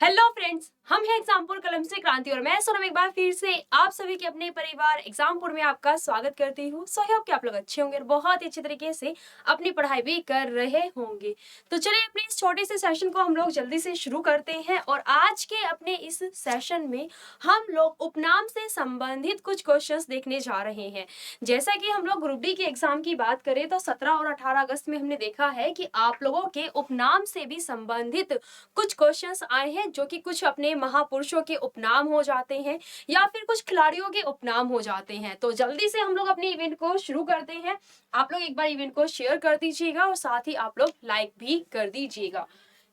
Hello friends, हम हैं एग्जामपुर कलम से क्रांति और मैं सोनम एक बार फिर से आप सभी के अपने परिवार एग्जामपुर में आपका स्वागत करती हूँ। सो होप कि आप लोग अच्छे होंगे और बहुत ही अच्छे तरीके से अपनी पढ़ाई भी कर रहे होंगे। तो चलिए अपने इस छोटे से सेशन को हम लोग जल्दी से शुरू करते हैं और आज के अपने इस सेशन में हम लोग उपनाम से संबंधित कुछ क्वेश्चंस देखने जा रहे हैं। जैसा कि हम लोग ग्रुप डी के एग्जाम की बात करें तो 17 और 18 अगस्त में हमने देखा है कि आप लोगों के उपनाम से भी संबंधित कुछ क्वेश्चंस आए हैं जो कि कुछ अपने महापुरुषों के उपनाम हो जाते हैं या फिर कुछ खिलाड़ियों के उपनाम हो जाते हैं। तो जल्दी से हम लोग अपने इवेंट को शुरू करते हैं। आप लोग एक बार इवेंट को शेयर कर दीजिएगा और साथ ही आप लोग लाइक भी कर दीजिएगा।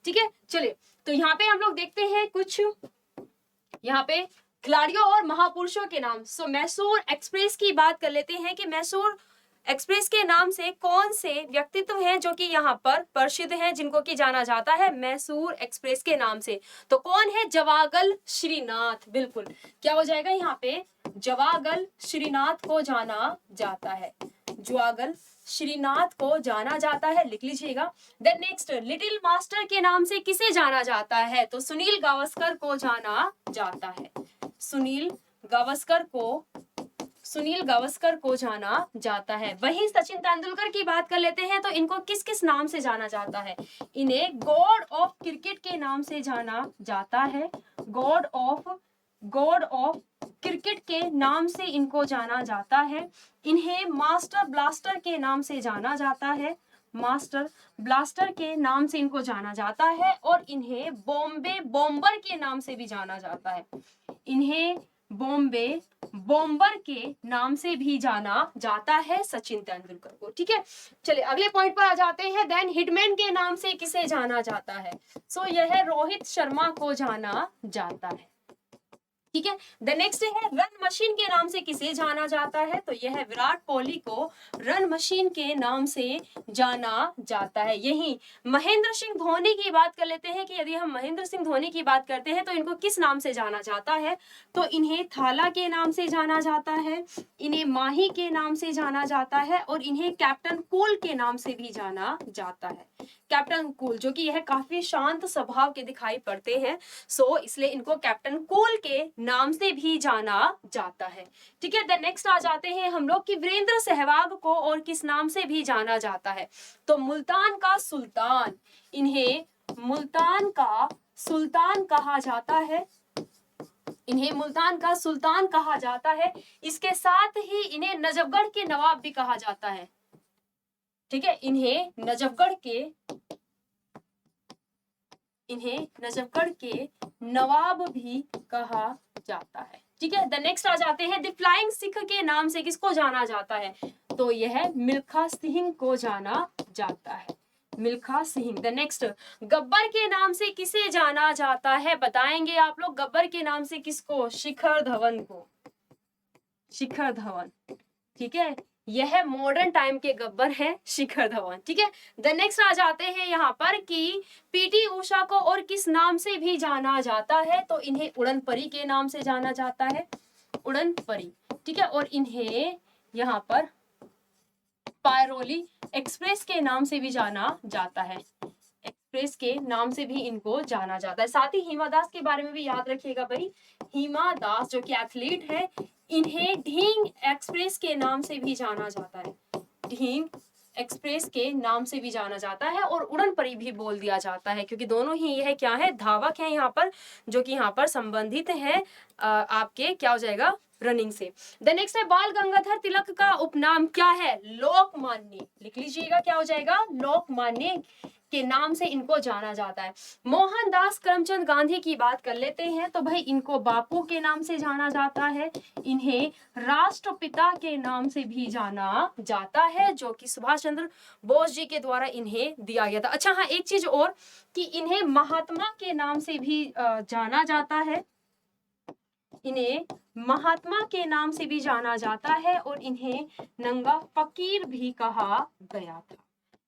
ठीक है, चलिए तो यहाँ पे हम लोग देखते हैं कुछ यहाँ पे खिलाड़ियों और महापुरुषों के नाम। सो मैसूर एक्सप्रेस की बात कर लेते हैं कि मैसूर एक्सप्रेस के नाम से कौन से व्यक्तित्व हैं जो कि यहाँ पर प्रसिद्ध हैं, जिनको कि जाना जाता है मैसूर एक्सप्रेस के नाम से। तो कौन है? जवागल श्रीनाथ। बिल्कुल, क्या हो जाएगा यहाँ पे? जवागल श्रीनाथ को जाना जाता है। जवागल श्रीनाथ को जाना जाता है, लिख लीजिएगा। देन नेक्स्ट, लिटिल मास्टर के नाम से किसे जाना जाता है? तो सुनील गावस्कर को जाना जाता है। सुनील गावस्कर को जाना जाता है। वहीं सचिन तेंदुलकर की बात कर लेते हैं तो इनको किस किस नाम से जाना जाता है? इन्हें गॉड ऑफ क्रिकेट के नाम से जाना जाता है। गॉड ऑफ क्रिकेट के नाम से इनको जाना जाता है। इन्हें मास्टर ब्लास्टर के नाम से जाना जाता है। मास्टर ब्लास्टर के नाम से इनको जाना जाता है और इन्हें बॉम्बे बॉम्बर के नाम से भी जाना जाता है। इन्हें बॉम्बे बॉम्बर के नाम से भी जाना जाता है सचिन तेंदुलकर को। ठीक है, चलिए अगले पॉइंट पर आ जाते हैं। देन हिटमैन के नाम से किसे जाना जाता है? सो यह रोहित शर्मा को जाना जाता है। ठीक है, द नेक्स्ट है रन मशीन के नाम से किसे जाना जाता है? तो यह विराट कोहली को रन मशीन के नाम से जाना जाता है। यही महेंद्र सिंह धोनी की बात कर लेते हैं कि यदि हम महेंद्र सिंह धोनी की बात करते हैं तो इनको किस नाम से जाना जाता है? तो इन्हें थाला के नाम से जाना जाता है, इन्हें माही के नाम से जाना जाता है और इन्हें कैप्टन कूल के नाम से भी जाना जाता है। कैप्टन कूल, जो कि यह काफी शांत स्वभाव के दिखाई पड़ते हैं, सो इसलिए इनको कैप्टन कूल के नाम से भी जाना जाता है। ठीक है, द नेक्स्ट आ जाते हैं हम लोग कि वीरेंद्र सहवाग को और किस नाम से भी जाना जाता है? तो मुल्तान का सुल्तान, इन्हें मुल्तान का सुल्तान कहा जाता है। इन्हें मुल्तान का सुल्तान कहा जाता है। इसके साथ ही इन्हें नजफगढ़ के नवाब भी कहा जाता है। ठीक है, इन्हें नजफगढ़ के नवाब भी कहा जाता है। ठीक है, द नेक्स्ट आ जाते हैं द फ्लाइंग सिख के नाम से किसको जाना जाता है? तो यह मिल्खा सिंह को जाना जाता है। मिल्खा सिंह। द नेक्स्ट, गब्बर के नाम से किसे जाना जाता है? बताएंगे आप लोग गब्बर के नाम से किसको? शिखर धवन को। शिखर धवन। ठीक है, यह मॉडर्न टाइम के गब्बर हैं शिखर धवन। ठीक है, द नेक्स्ट आ जाते हैं यहाँ पर कि पीटी उषा को और किस नाम से भी जाना जाता है? तो इन्हें उड़न परी के नाम से जाना जाता है। उड़न परी। ठीक है, और इन्हें यहाँ पर पायरोली एक्सप्रेस के नाम से भी जाना जाता है। एक्सप्रेस के नाम से भी इनको जाना जाता है। साथ ही हिमा दास के बारे में भी याद रखिएगा भाई। हिमा दास जो कि एथलीट है, इन्हें ढींग एक्सप्रेस के नाम से भी जाना जाता है। ढींग एक्सप्रेस के नाम से भी जाना जाता है और उड़न परी भी बोल दिया जाता है, क्योंकि दोनों ही यह क्या है? धावक हैं यहाँ पर, जो कि यहाँ पर संबंधित है आपके क्या हो जाएगा? रनिंग से। द नेक्स्ट है बाल गंगाधर तिलक का उपनाम क्या है? लोकमान्य। लिख लीजिएगा, क्या हो जाएगा? लोकमान्य के नाम से इनको जाना जाता है। मोहनदास करमचंद गांधी की बात कर लेते हैं तो भाई इनको बापू के नाम से जाना जाता है। इन्हें राष्ट्रपिता के नाम से भी जाना जाता है, जो कि सुभाष चंद्र बोस जी के द्वारा इन्हें दिया गया था। अच्छा हाँ, एक चीज और कि इन्हें महात्मा के नाम से भी जाना जाता है। इन्हें महात्मा के नाम से भी जाना जाता है और इन्हें नंगा फकीर भी कहा गया था।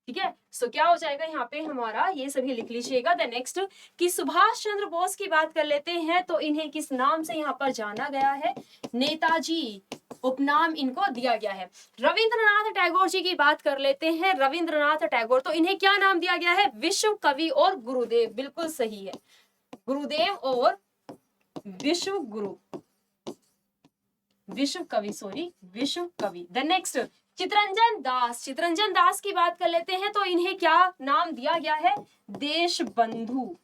ठीक है, सो क्या हो जाएगा यहाँ पे हमारा? ये सभी लिख लीजिएगा। द नेक्स्ट कि सुभाष चंद्र बोस की बात कर लेते हैं तो इन्हें किस नाम से यहाँ पर जाना गया है? नेताजी उपनाम इनको दिया गया है। रविंद्रनाथ टैगोर जी की बात कर लेते हैं। रविंद्रनाथ टैगोर, तो इन्हें क्या नाम दिया गया है? विश्व कवि और गुरुदेव। बिल्कुल सही है, गुरुदेव और विश्व गुरु, विश्व कवि, सॉरी विश्व कवि। द नेक्स्ट चितरंजन दास, चितरंजन दास की बात कर लेते हैं तो इन्हें क्या नाम दिया गया है? देश बंधु,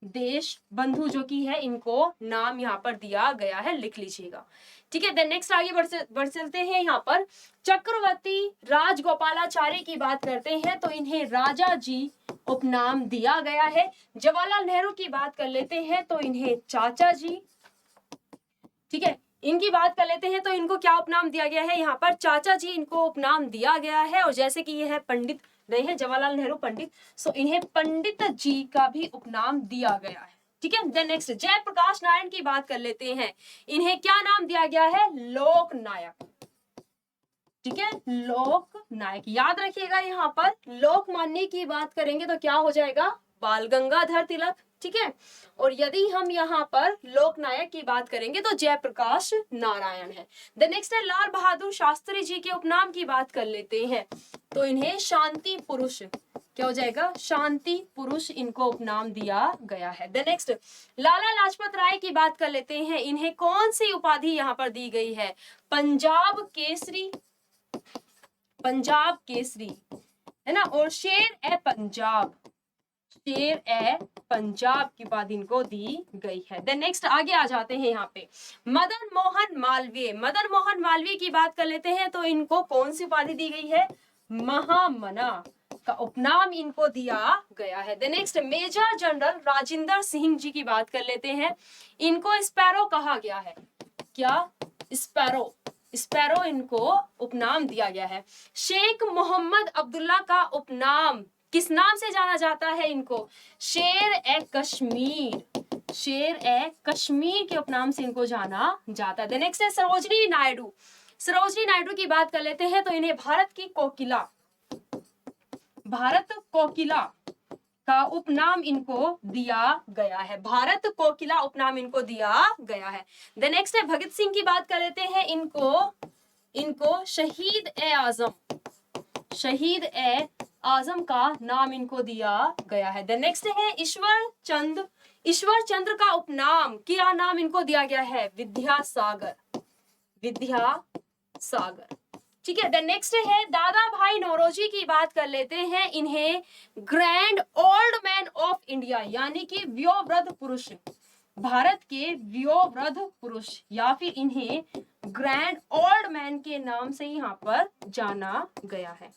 देश बंधु जो कि है इनको नाम यहाँ पर दिया गया है, लिख लीजिएगा। ठीक है, देन नेक्स्ट आगे बढ़ चलते हैं। यहाँ पर चक्रवर्ती राजगोपालाचारी की बात करते हैं तो इन्हें राजा जी उपनाम दिया गया है। जवाहरलाल नेहरू की बात कर लेते हैं तो इन्हें चाचा जी, ठीक है, इनकी बात कर लेते हैं तो इनको क्या उपनाम दिया गया है? यहाँ पर चाचा जी इनको उपनाम दिया गया है। और जैसे कि ये है पंडित रहे हैं जवाहरलाल नेहरू पंडित, सो इन्हें पंडित जी का भी उपनाम दिया गया है। ठीक है, देन नेक्स्ट जयप्रकाश नारायण की बात कर लेते हैं, इन्हें क्या नाम दिया गया है? लोक नायक। ठीक है, लोक नायक, याद रखिएगा यहाँ पर लोकमान्य की बात करेंगे तो क्या हो जाएगा? बाल गंगाधर तिलक। ठीक है, और यदि हम यहाँ पर लोकनायक की बात करेंगे तो जयप्रकाश नारायण है। द नेक्स्ट है लाल बहादुर शास्त्री जी के उपनाम की बात कर लेते हैं तो इन्हें शांति पुरुष, क्या हो जाएगा? शांति पुरुष इनको उपनाम दिया गया है। द नेक्स्ट लाला लाजपत राय की बात कर लेते हैं, इन्हें कौन सी उपाधि यहाँ पर दी गई है? पंजाब केसरी, पंजाब केसरी है ना, और शेर ए पंजाब, शेर ए पंजाब की उपाधि इनको दी गई है। देन नेक्स्ट आगे आ जाते हैं यहाँ पे मदन मोहन मालवीय, मदन मोहन मालवीय की बात कर लेते हैं तो इनको कौन सी उपाधि दी गई है? महामना का उपनाम इनको दिया गया है। Then next major general Rajendra Singh ji की बात कर लेते हैं, इनको स्पैरो कहा गया है। क्या? स्पैरो, स्पैरो इनको उपनाम दिया गया है। शेख मोहम्मद अब्दुल्ला का उपनाम किस नाम से जाना जाता है? इनको शेर ए कश्मीर, शेर ए कश्मीर के उपनाम से इनको जाना जाता है। नेक्स्ट है सरोजनी नायडू, सरोजनी नायडू की बात कर लेते हैं तो इन्हें भारत की कोकिला, भारत कोकिला का उपनाम इनको दिया गया है, भारत कोकिला उपनाम इनको दिया गया है। द नेक्स्ट है भगत सिंह की बात कर लेते हैं, इनको शहीद ए आजम, शहीद ए आजम का नाम इनको दिया गया है। द नेक्स्ट है ईश्वर चंद्र, ईश्वर चंद्र का उपनाम, क्या नाम इनको दिया गया है? विद्यासागर, विद्यासागर। ठीक है, द नेक्स्ट है दादा भाई नौरोजी की बात कर लेते हैं, इन्हें grand old man of India यानी कि वयोवृद्ध पुरुष, भारत के वयोवृद्ध पुरुष, या फिर इन्हें ग्रैंड ओल्ड मैन के नाम से यहाँ पर जाना गया है,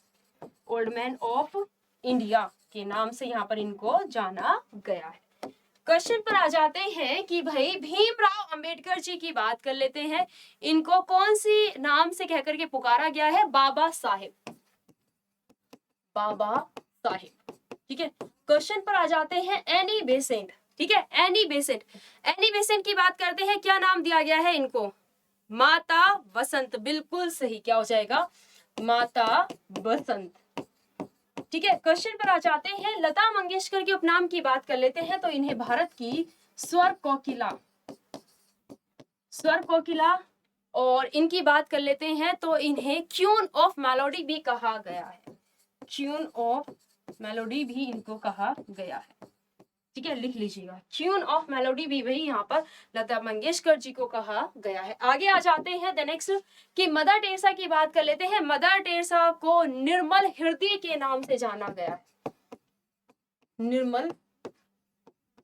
ओल्ड मैन ऑफ इंडिया के नाम से यहाँ पर इनको जाना गया है। क्वेश्चन पर आ जाते हैं कि भाई भीमराव अंबेडकर जी की बात कर लेते हैं, इनको कौन सी नाम से कहकर के पुकारा गया है? बाबा साहेब, बाबा साहेब। ठीक है, क्वेश्चन पर आ जाते हैं एनी बेसेंट। ठीक है, एनी बेसेंट, एनी बेसेंट की बात करते हैं, क्या नाम दिया गया है इनको? माता बसंत, बिल्कुल सही, क्या हो जाएगा? माता बसंत। ठीक है, क्वेश्चन पर आ जाते हैं लता मंगेशकर के उपनाम की बात कर लेते हैं तो इन्हें भारत की स्वर कोकिला, स्वर कोकिला, और इनकी बात कर लेते हैं तो इन्हें क्यून ऑफ मेलोडी भी कहा गया है, क्यून ऑफ मेलोडी भी इनको कहा गया है। ठीक है, लिख लीजिएगा, ट्यून ऑफ मेलोडी भी वही यहाँ पर लता मंगेशकर जी को कहा गया है। आगे आ जाते हैं द नेक्स्ट कि मदर टेरेसा की बात कर लेते हैं, मदर टेरेसा को निर्मल हृदय के नाम से जाना गया है, निर्मल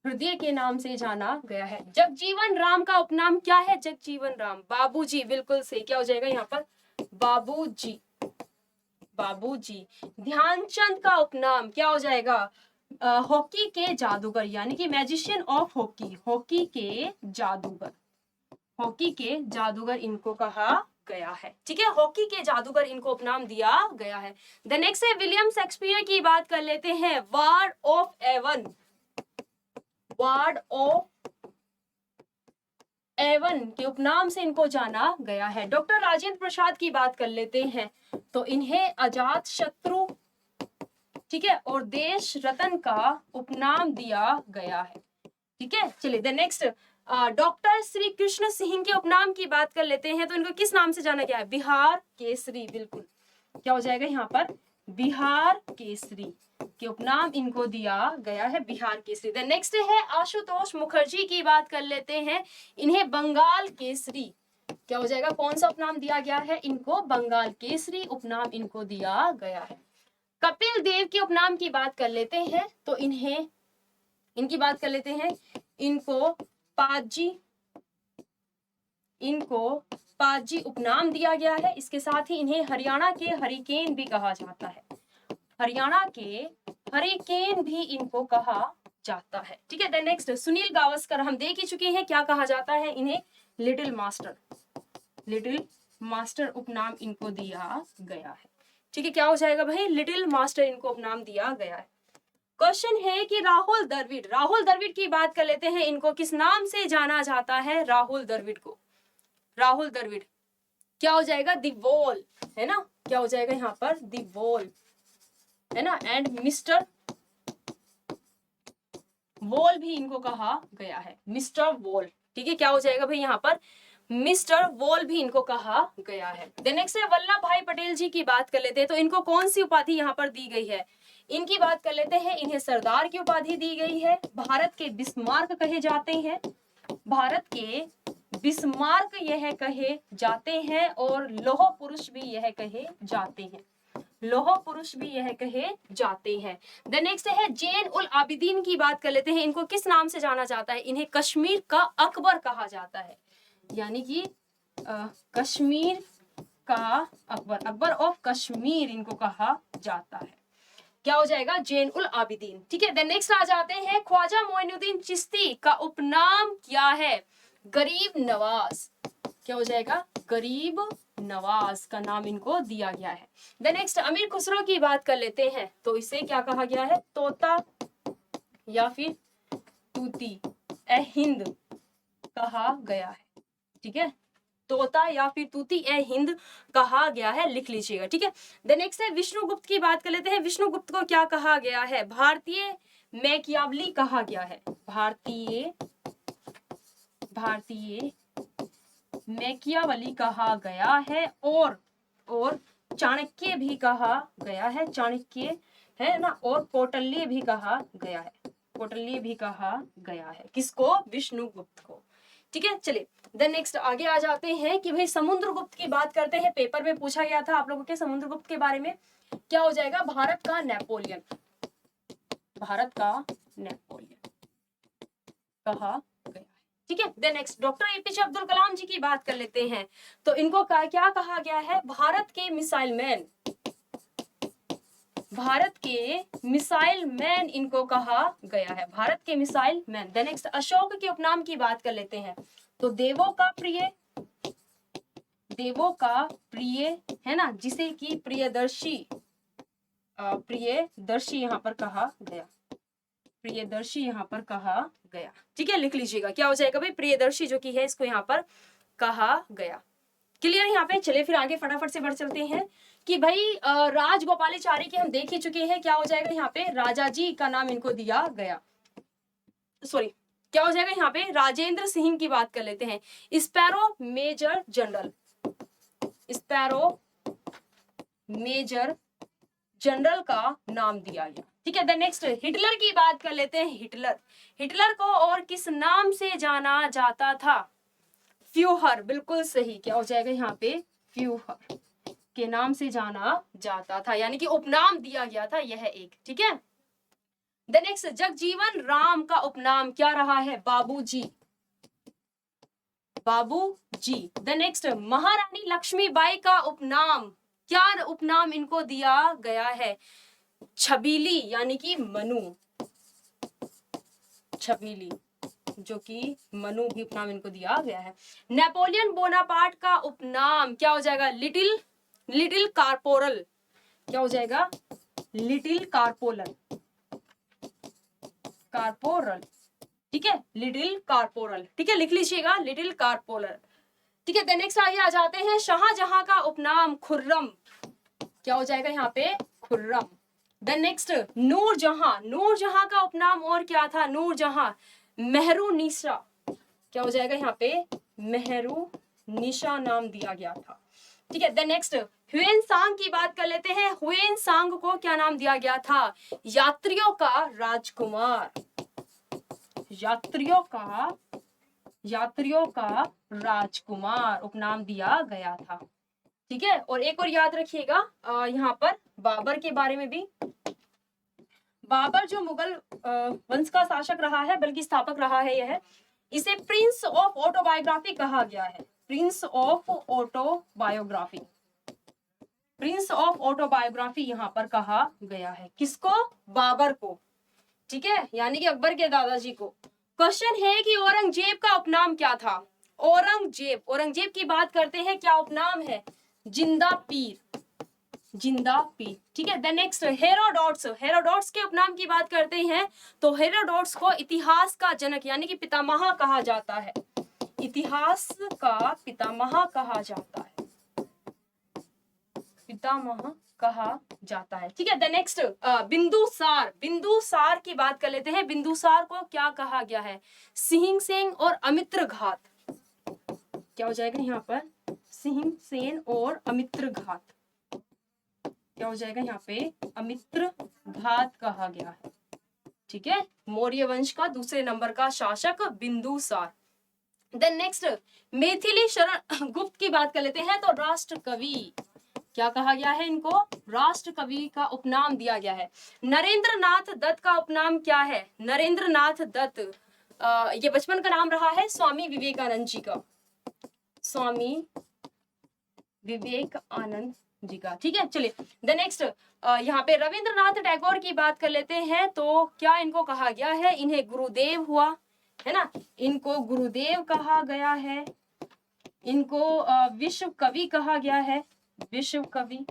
हृदय के नाम से जाना गया है। जगजीवन राम का उपनाम क्या है? जगजीवन राम, बाबूजी, बिल्कुल सही, क्या हो जाएगा यहाँ पर? बाबूजी, बाबूजी। ध्यानचंद का उपनाम क्या हो जाएगा? हॉकी के जादूगर यानी कि मैजिशियन ऑफ हॉकी, हॉकी के जादूगर, हॉकी के जादूगर इनको कहा गया है। ठीक है, हॉकी के जादूगर इनको उपनाम दिया गया है। द नेक्स्ट है विलियम शेक्सपियर की बात कर लेते हैं, bard of Avon, bard of Avon के उपनाम से इनको जाना गया है। डॉक्टर राजेंद्र प्रसाद की बात कर लेते हैं तो इन्हें अजात शत्रु, ठीक है, और देश रत्न का उपनाम दिया गया है। ठीक है, चलिए the next doctor Shri Krishna Singh के उपनाम की बात कर लेते हैं तो इनको किस नाम से जाना गया है? बिहार केसरी, बिल्कुल, क्या हो जाएगा यहाँ पर? बिहार केसरी, के उपनाम इनको दिया गया है बिहार केसरी। देन नेक्स्ट है आशुतोष मुखर्जी की बात कर लेते हैं, इन्हें बंगाल केसरी क्या हो जाएगा, कौन सा उपनाम दिया गया है, इनको बंगाल केसरी उपनाम इनको दिया गया है। कपिल देव के उपनाम की बात कर लेते हैं, तो इनकी बात कर लेते हैं, इनको पाजी उपनाम दिया गया है। इसके साथ ही इन्हें हरियाणा के हरिकेन भी कहा जाता है, हरियाणा के हरिकेन भी इनको कहा जाता है। ठीक है, देन नेक्स्ट सुनील गावस्कर हम देख ही चुके हैं, क्या कहा जाता है इन्हें, लिटिल मास्टर उपनाम इनको दिया गया है। ठीक है, क्या हो जाएगा भाई, लिटिल मास्टर इनको उपनाम दिया गया है। क्वेश्चन है कि राहुल द्रविड़ की बात कर लेते हैं, इनको किस नाम से जाना जाता है, राहुल द्रविड़ क्या हो जाएगा, द वॉल है ना, क्या हो जाएगा यहाँ पर, द वॉल है ना, एंड मिस्टर वॉल भी इनको कहा गया है, मिस्टर वॉल। ठीक है, क्या हो जाएगा भाई यहाँ पर, मिस्टर वॉल भी इनको कहा गया है। देन नेक्स्ट है वल्लभ भाई पटेल जी की बात कर लेते हैं, तो इनको कौन सी उपाधि यहाँ पर दी गई है, इनकी बात कर लेते हैं, इन्हें सरदार की उपाधि दी गई है, भारत के बिस्मार्क कहे जाते हैं, भारत के बिस्मार्क यह कहे जाते हैं, और लौह पुरुष भी यह कहे जाते हैं, लौह पुरुष भी यह कहे जाते हैं। देन नेक्स्ट है जैन उल आबिदीन की बात कर लेते हैं, इनको किस नाम से जाना जाता है, इन्हें कश्मीर का अकबर कहा जाता है, यानी कि कश्मीर का अकबर ऑफ कश्मीर इनको कहा जाता है, क्या हो जाएगा, जैन उल आबिदीन। ठीक है, देन नेक्स्ट आ जाते हैं ख्वाजा मोइनुद्दीन चिश्ती का उपनाम क्या है, गरीब नवाज, क्या हो जाएगा, गरीब नवाज का नाम इनको दिया गया है। देन नेक्स्ट अमीर खुसरो की बात कर लेते हैं, तो इसे क्या कहा गया है, तोता या फिर तूती ए हिंद कहा गया है। ठीक है, तोता या फिर तूती ए हिंद कहा गया है, लिख लीजिएगा। ठीक है, देन नेक्स्ट है विष्णुगुप्त की बात कर लेते हैं, विष्णुगुप्त को क्या कहा गया है, भारतीय मैकियावली कहा गया है, भारतीय मैकियावली कहा गया है, और चाणक्य भी कहा गया है, चाणक्य है ना, और कौटिल्य भी कहा गया है, कौटिल्य भी कहा गया है, किसको, विष्णुगुप्त को। ठीक है, चलिए देन नेक्स्ट आगे आ जाते हैं कि भाई समुद्रगुप्त की बात करते हैं, पेपर में पूछा गया था आप लोगों के समुद्रगुप्त के बारे में, क्या हो जाएगा, भारत का नेपोलियन कहा गया। ठीक है, then next doctor APJ Abdul Kalam ji की बात कर लेते हैं, तो इनको क्या कहा गया है, भारत के मिसाइल मैन इनको कहा गया है, भारत के missile man. Then next Ashoka के उपनाम की बात कर लेते हैं, तो देवों का प्रिय है ना, जिसे कि प्रियदर्शी यहाँ पर कहा गया, प्रियदर्शी यहाँ पर कहा गया। ठीक है, लिख लीजिएगा, क्या हो जाएगा भाई, प्रियदर्शी जो कि है इसको यहाँ पर कहा गया। क्लियर यहाँ पे, चलिए फिर आगे फटाफट से बढ़ चलते हैं कि भाई राजगोपालाचारी के हम देख ही चुके हैं, क्या हो जाएगा यहाँ पे, राजाजी का नाम इनको दिया गया, सॉरी क्या हो जाएगा यहाँ पे, राजेंद्र सिंह की बात कर लेते हैं, स्पैरो मेजर जनरल का नाम दिया गया। ठीक है, देन नेक्स्ट हिटलर की बात कर लेते हैं, हिटलर को और किस नाम से जाना जाता था, फ्यूहर, बिल्कुल सही, क्या हो जाएगा यहाँ पे, फ्यूहर के नाम से जाना जाता था, यानी कि उपनाम दिया गया था यह एक। ठीक है, देन नेक्स्ट जगजीवन राम का उपनाम क्या रहा है, बाबूजी। देन नेक्स्ट महारानी लक्ष्मीबाई का उपनाम, क्या उपनाम इनको दिया गया है, छबीली, यानी कि मनु, छबीली, जो कि मनु भी उपनाम इनको दिया गया है। नेपोलियन बोनापार्ट का उपनाम क्या हो जाएगा, लिटिल कारपोरल, क्या हो जाएगा, लिटिल कारपोरल। ठीक है, लिटिल कारपोरल। ठीक है, लिख लीजिएगा, लिटिल कारपोरल। ठीक है, नेक्स्ट आगे आ जाते हैं, शाहजहां का उपनाम खुर्रम, क्या हो जाएगा यहाँ पे, खुर्रम। देन नेक्स्ट नूरजहां का उपनाम और क्या था, नूरजहां, मेहरुनिसा, क्या हो जाएगा यहाँ पे, मेहरुनिसा नाम दिया गया था। ठीक है। द नेक्स्ट ह्वेन सांग की बात कर लेते हैं। ह्वेन सांग को क्या नाम दिया गया था? यात्रियों का राजकुमार, यात्रियों का राजकुमार उपनाम दिया गया था। ठीक है। और एक और याद रखिएगा यहाँ पर बाबर के बारे में भी। बाबर जो मुगल वंश का शासक रहा है, बल्कि स्थापक रहा है, यह इसे प्रिंस ऑफ ऑटोबायोग्राफी कहा गया है। Prince of autobiography, Prince of autobiography यहाँ पर कहा गया है। किसको? बाबर को। ठीक है, यानी कि अकबर के दादाजी को। क्वेश्चन है कि औरंगजेब का उपनाम क्या था? औरंगजेब की बात करते हैं, क्या उपनाम है? जिंदा पीर, जिंदा पीर। ठीक है। द नेक्स्ट हेरोडोट्स के उपनाम की बात करते हैं तो हेरोडोट्स को इतिहास का जनक यानी कि पितामह कहा जाता है। इतिहास का पितामह कहा जाता है, पितामह कहा जाता है। ठीक है। द नेक्स्ट बिंदुसार की बात कर लेते हैं। बिंदुसार को क्या कहा गया है? सिंह सेन और अमित्र घात। क्या हो जाएगा यहाँ पर? सिंह सेन और अमित्र घात। क्या हो जाएगा यहाँ पे? अमित्र घात कहा गया है। ठीक है। मौर्य वंश का दूसरे नंबर का शासक बिंदुसार। देन नेक्स्ट मैथिली शरण गुप्त की बात कर लेते हैं तो राष्ट्र कवि। क्या कहा गया है इनको? राष्ट्र कवि का उपनाम दिया गया है। नरेंद्र नाथ दत्त का उपनाम क्या है? नरेंद्र नाथ दत्त ये बचपन का नाम रहा है स्वामी विवेकानंद जी का, स्वामी विवेकानंद जी का। ठीक है। चलिए द नेक्स्ट यहाँ पे रविंद्रनाथ टैगोर की बात कर लेते हैं तो क्या इनको कहा गया है? इन्हें गुरुदेव हुआ है ना, इनको गुरुदेव कहा गया है। इनको विश्व कवि कहा गया है, विश्व कवि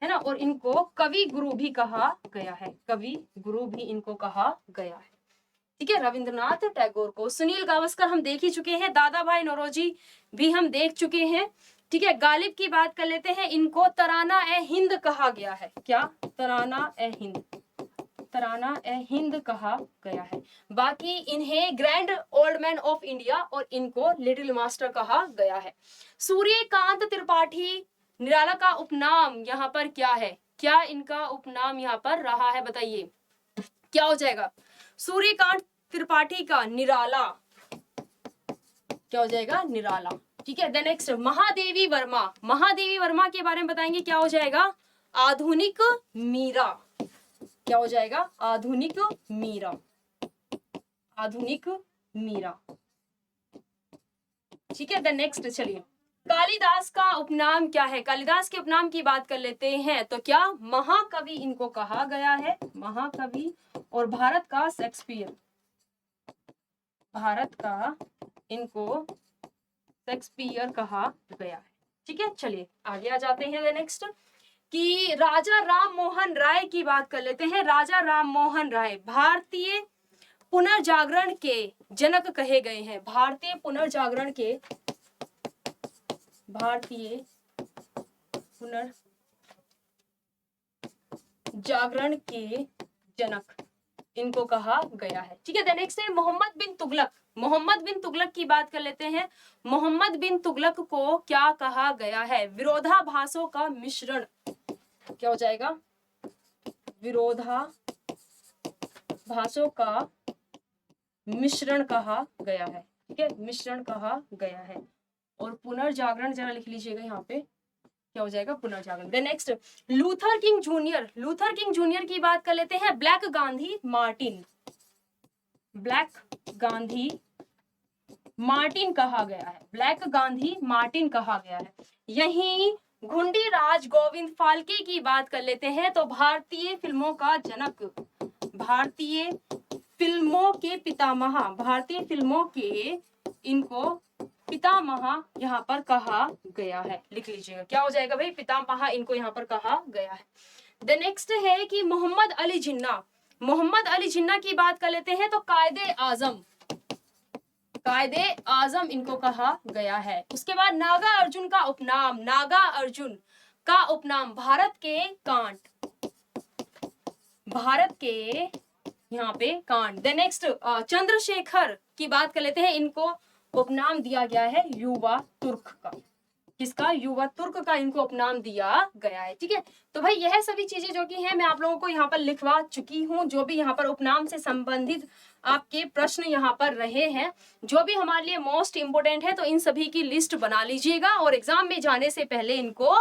है ना, और इनको कवि गुरु भी कहा गया है, कवि गुरु भी इनको कहा गया है। ठीक है। रविंद्रनाथ टैगोर को। सुनील गावस्कर हम देख ही चुके हैं, दादा भाई नौरोजी भी हम देख चुके हैं। ठीक है। गालिब की बात कर लेते हैं, इनको तराना ए हिंद कहा गया है। क्या? तराना ए हिंद, तराना ए हिंद कहा गया है। बाकी इन्हें grand old man of India और इनको लिटिल मास्टर कहा गया है। सूर्यकांत त्रिपाठी निराला का उपनाम यहाँ पर क्या है? क्या इनका उपनाम यहाँ पर रहा है? बताइए क्या हो जाएगा? सूर्यकांत त्रिपाठी का निराला क्या हो जाएगा? निराला। ठीक है। द नेक्स्ट महादेवी वर्मा, महादेवी वर्मा के बारे में बताएंगे, क्या हो जाएगा? आधुनिक मीरा। क्या हो जाएगा? आधुनिक मीरा, आधुनिक मीरा। ठीक है। द नेक्स्ट चलिए कालिदास का उपनाम क्या है? कालिदास के उपनाम की बात कर लेते हैं तो क्या? महाकवि इनको कहा गया है, महाकवि। और भारत का शेक्सपियर, भारत का इनको शेक्सपियर कहा गया है। ठीक है। चलिए आगे आ जाते हैं। नेक्स्ट कि राजा राम मोहन राय की बात कर लेते हैं। राजा राम मोहन राय भारतीय पुनर्जागरण के जनक कहे गए हैं। भारतीय पुनर्जागरण के, भारतीय पुनर्जागरण के जनक इनको कहा गया है। ठीक है। द नेक्स्ट है मोहम्मद बिन तुगलक। मोहम्मद बिन तुगलक की बात कर लेते हैं। मोहम्मद बिन तुगलक को क्या कहा गया है? विरोधाभासों का मिश्रण। क्या हो जाएगा? विरोधाभासों का मिश्रण कहा गया है। ठीक है। मिश्रण कहा गया है। और पुनर्जागरण जरा लिख लीजिएगा यहाँ पे, क्या हो जाएगा? पुनर्जागरण। Then next Luther King Junior, Luther King Junior की बात कर लेते हैं। Black Gandhi Martin, black Gandhi Martin कहा गया है, ब्लैक गांधी मार्टिन कहा गया है। यहीं घुंडी राज गोविंद फाल्के की बात कर लेते हैं तो भारतीय फिल्मों का जनक, भारतीय फिल्मों के पितामह, भारतीय फिल्मों के इनको पितामह यहाँ पर कहा गया है। लिख लीजिएगा, क्या हो जाएगा भाई? पितामह इनको यहाँ पर कहा गया है। द नेक्स्ट है कि मोहम्मद अली जिन्ना, मोहम्मद अली जिन्ना की बात कर लेते हैं तो कायदे आजम, कायदे आजम इनको कहा गया है। उसके बाद नागा अर्जुन का उपनाम, नागा अर्जुन का उपनाम भारत के कांट, भारत के यहाँ पे कांट। द नेक्स्ट चंद्रशेखर की बात कर लेते हैं, इनको उपनाम दिया गया है युवा तुर्क का, किसका, युवा तुर्क का इनको उपनाम दिया गया है। ठीक है, तो भाई यह सभी चीजें जो कि हैं मैं आप लोगों को यहाँ पर लिखवा चुकी हूँ। जो भी यहाँ पर उपनाम से संबंधित आपके प्रश्न यहाँ पर रहे हैं, जो भी हमारे लिए मोस्ट इंपोर्टेंट है, तो इन सभी की लिस्ट बना लीजिएगा और एग्जाम में जाने से पहले इनको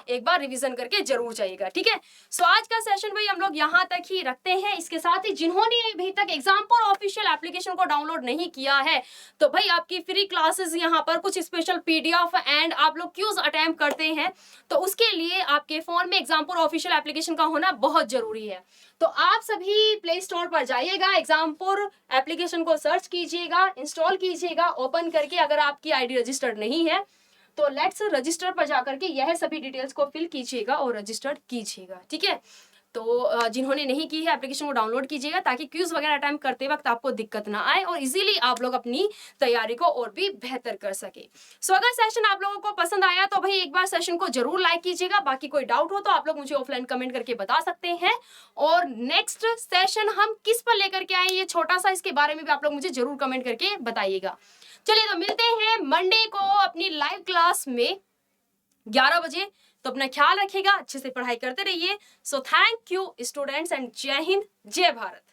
एक बार रिवीजन करके जरूर जाइएगा। ठीक है, सो आज का सेशन भाई हम लोग यहाँ तक ही रखते हैं। इसके साथ ही जिन्होंने अभी तक एग्जाम्पुल ऑफिशियल एप्लीकेशन को डाउनलोड नहीं किया है, तो भाई आपकी फ्री क्लासेस यहाँ पर कुछ स्पेशल पीडीएफ एंड आप लोग क्यूज अटेम्प्ट करते हैं, तो उसके लिए आपके फोन में एग्जाम्पुल ऑफिशियल एप्लीकेशन का होना बहुत जरूरी है। तो आप सभी प्ले स्टोर पर जाइएगा, एग्जाम्पुल एप्लीकेशन को सर्च कीजिएगा, इंस्टॉल कीजिएगा ओपन करके। अगर आपकी आईडी रजिस्टर्ड नहीं है तो लेट्स रजिस्टर पर जाकर के यह सभी डिटेल्स को फिल कीजिएगा और रजिस्टर्ड कीजिएगा। ठीक है, तो जिन्होंने नहीं की है एप्लीकेशन को डाउनलोड कीजिएगा ताकि क्यूज वगैरह अटेम्प्ट करते वक्त आपको दिक्कत ना आए और इजीली आप लोग अपनी तैयारी को और भी बेहतर कर सके। सो अगर सेशन आप लोगों को पसंद आया तो भाई एक बार सेशन को जरूर लाइक कीजिएगा। बाकी कोई डाउट हो तो आप लोग मुझे ऑफलाइन कमेंट करके बता सकते हैं। और नेक्स्ट सेशन हम किस पर लेकर के आए ये छोटा सा, इसके बारे में भी आप लोग मुझे जरूर कमेंट करके बताइएगा। चलिए तो मिलते हैं मंडे को अपनी लाइव क्लास में 11 बजे। तो अपना ख्याल रखिएगा, अच्छे से पढ़ाई करते रहिए। So thank you students and जय हिंद, जय भारत।